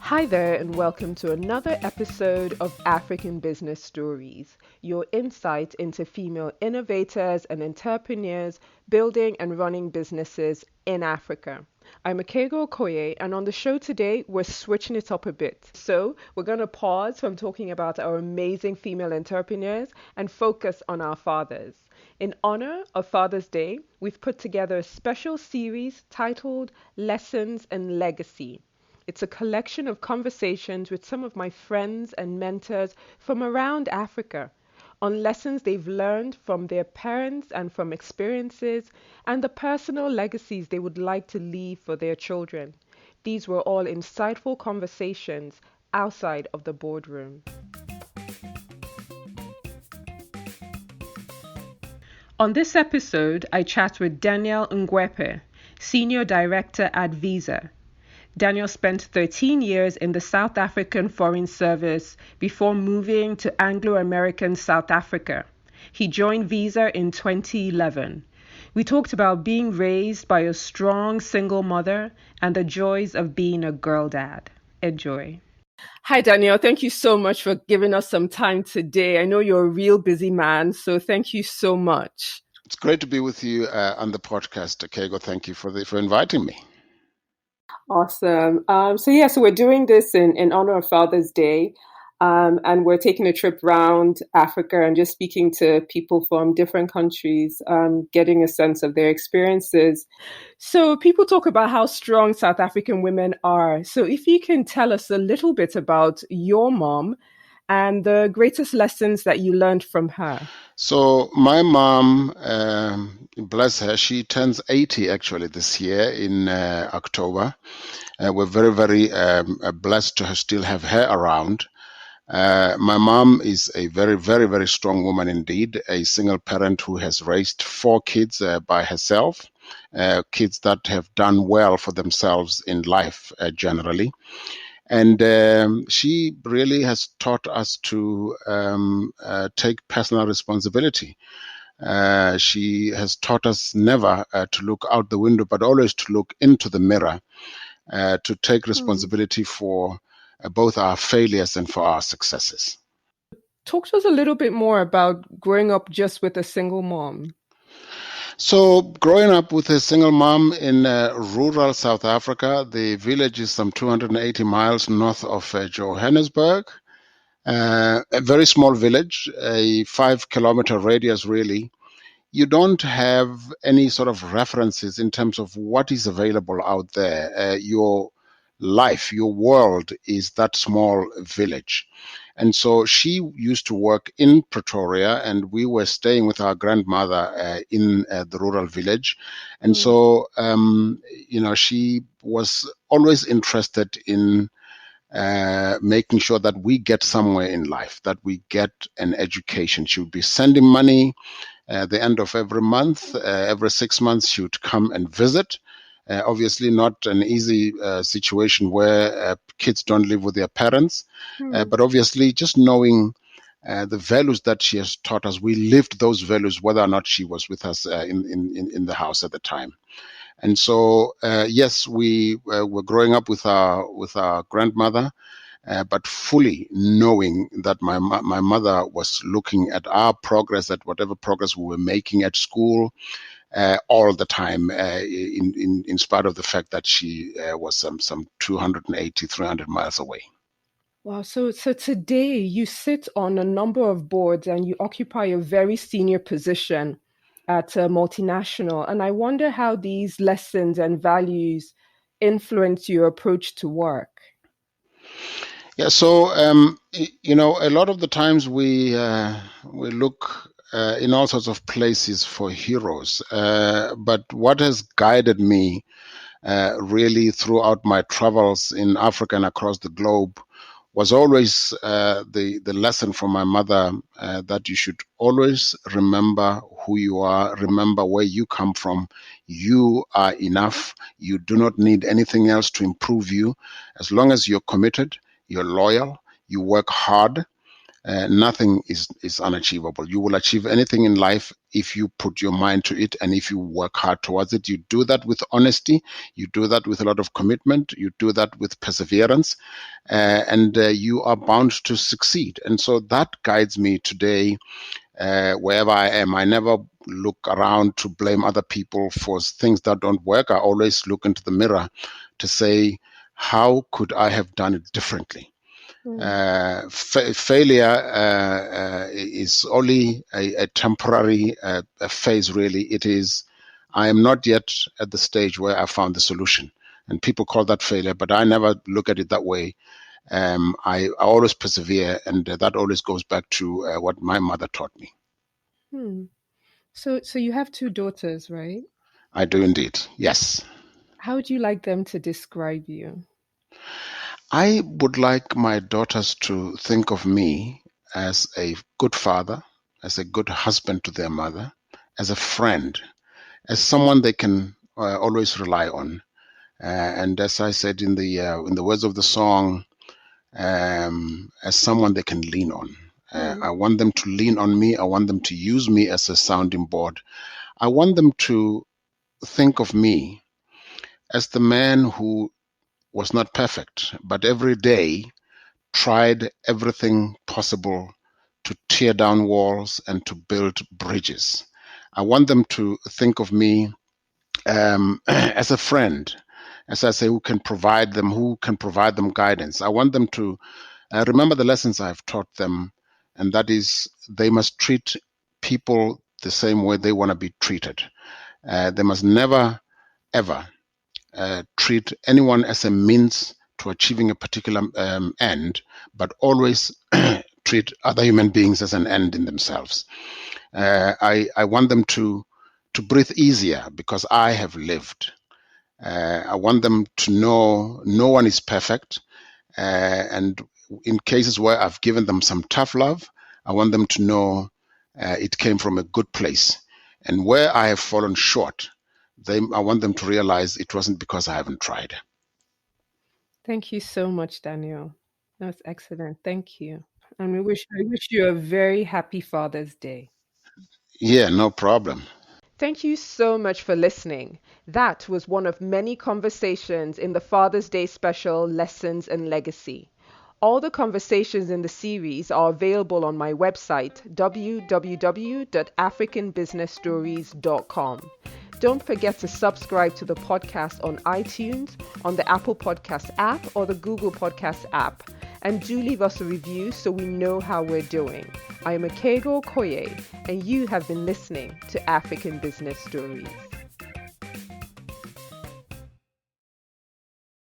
Hi there, and welcome to another episode of African Business Stories, your insight into female innovators and entrepreneurs building and running businesses in Africa. I'm Akego Okoye, and on the show today, we're switching it up a bit. So, we're going to pause from talking about our amazing female entrepreneurs and focus on our fathers. In honor of Father's Day, we've put together a special series titled Lessons and Legacy. It's a collection of conversations with some of my friends and mentors from around Africa on lessons they've learned from their parents and from experiences and the personal legacies they would like to leave for their children. These were all insightful conversations outside of the boardroom. On this episode, I chat with Daniel Ngwepe, Senior Director at Visa. Daniel spent 13 years in the South African Foreign Service before moving to Anglo American South Africa. He joined Visa in 2011. We talked about being raised by a strong single mother and the joys of being a girl dad. Enjoy. Hi, Daniel. Thank you so much for giving us some time today. I know you're a real busy man, so thank you so much. It's great to be with you on the podcast, Akego. Thank you for inviting me. Awesome. So we're doing this in honor of Father's Day, and we're taking a trip around Africa and just speaking to people from different countries, getting a sense of their experiences. So people talk about how strong South African women are. So if you can tell us a little bit about your mom and the greatest lessons that you learned from her. So my mom, bless her, she turns 80 actually this year in October. We're very, very blessed to still have her around. My mom is a very, very, very strong woman indeed, a single parent who has raised 4 kids by herself, kids that have done well for themselves in life generally. And she really has taught us to take personal responsibility. She has taught us never to look out the window, but always to look into the mirror, to take responsibility for both our failures and for our successes. Talk to us a little bit more about growing up just with a single mom. So growing up with a single mom in rural South Africa, the village is some 280 miles north of Johannesburg. A very small village, a 5-kilometer radius really. You don't have any sort of references in terms of what is available out there. Your life, your world is that small village. And so she used to work in Pretoria, and we were staying with our grandmother in the rural village. And so, she was always interested in making sure that we get somewhere in life, that we get an education. She would be sending money at the end of every month. Every 6 months, she would come and visit. Obviously not an easy situation where kids don't live with their parents, but obviously just knowing the values that she has taught us, we lived those values whether or not she was with us in the house at the time. And so, yes, we were growing up with our grandmother, but fully knowing that my mother was looking at our progress, at whatever progress we were making at school, all the time, in spite of the fact that she was some 280, 300 miles away. Wow. So today you sit on a number of boards and you occupy a very senior position at a multinational. And I wonder how these lessons and values influence your approach to work. Yeah. So, a lot of the times we look in all sorts of places for heroes. But what has guided me really throughout my travels in Africa and across the globe was always the lesson from my mother that you should always remember who you are, remember where you come from. You are enough. You do not need anything else to improve you. As long as you're committed, you're loyal, you work hard, nothing is unachievable. You will achieve anything in life if you put your mind to it and if you work hard towards it. You do that with honesty. You do that with a lot of commitment. You do that with perseverance, and you are bound to succeed. And so that guides me today. Wherever I am, I never look around to blame other people for things that don't work. I always look into the mirror to say, how could I have done it differently? Mm. Failure is only a temporary a phase, really. It is, I am not yet at the stage where I found the solution. And people call that failure, but I never look at it that way. I always persevere, and that always goes back to what my mother taught me. Hmm. So you have two daughters, right? I do indeed, yes. How would you like them to describe you? I would like my daughters to think of me as a good father, as a good husband to their mother, as a friend, as someone they can always rely on. And as I said in the words of the song, as someone they can lean on. Hmm. I want them to lean on me. I want them to use me as a sounding board. I want them to think of me as the man who was not perfect, but every day tried everything possible to tear down walls and to build bridges. I want them to think of me as a friend, as I say, who can provide them guidance. I want them to remember the lessons I've taught them, and that is they must treat people the same way they want to be treated. They must never, ever treat anyone as a means to achieving a particular end, but always treat other human beings as an end in themselves. I want them to breathe easier because I have lived. I want them to know no one is perfect. And in cases where I've given them some tough love, I want them to know it came from a good place. And where I have fallen short, I want them to realize it wasn't because I haven't tried. Thank you so much, Daniel. That was excellent. Thank you. And I wish you a very happy Father's Day. Yeah, no problem. Thank you so much for listening. That was one of many conversations in the Father's Day special Lessons and Legacy. All the conversations in the series are available on my website, www.africanbusinessstories.com. Don't forget to subscribe to the podcast on iTunes, on the Apple Podcast app, or the Google Podcast app. And do leave us a review so we know how we're doing. I am Akego Koye, and you have been listening to African Business Stories.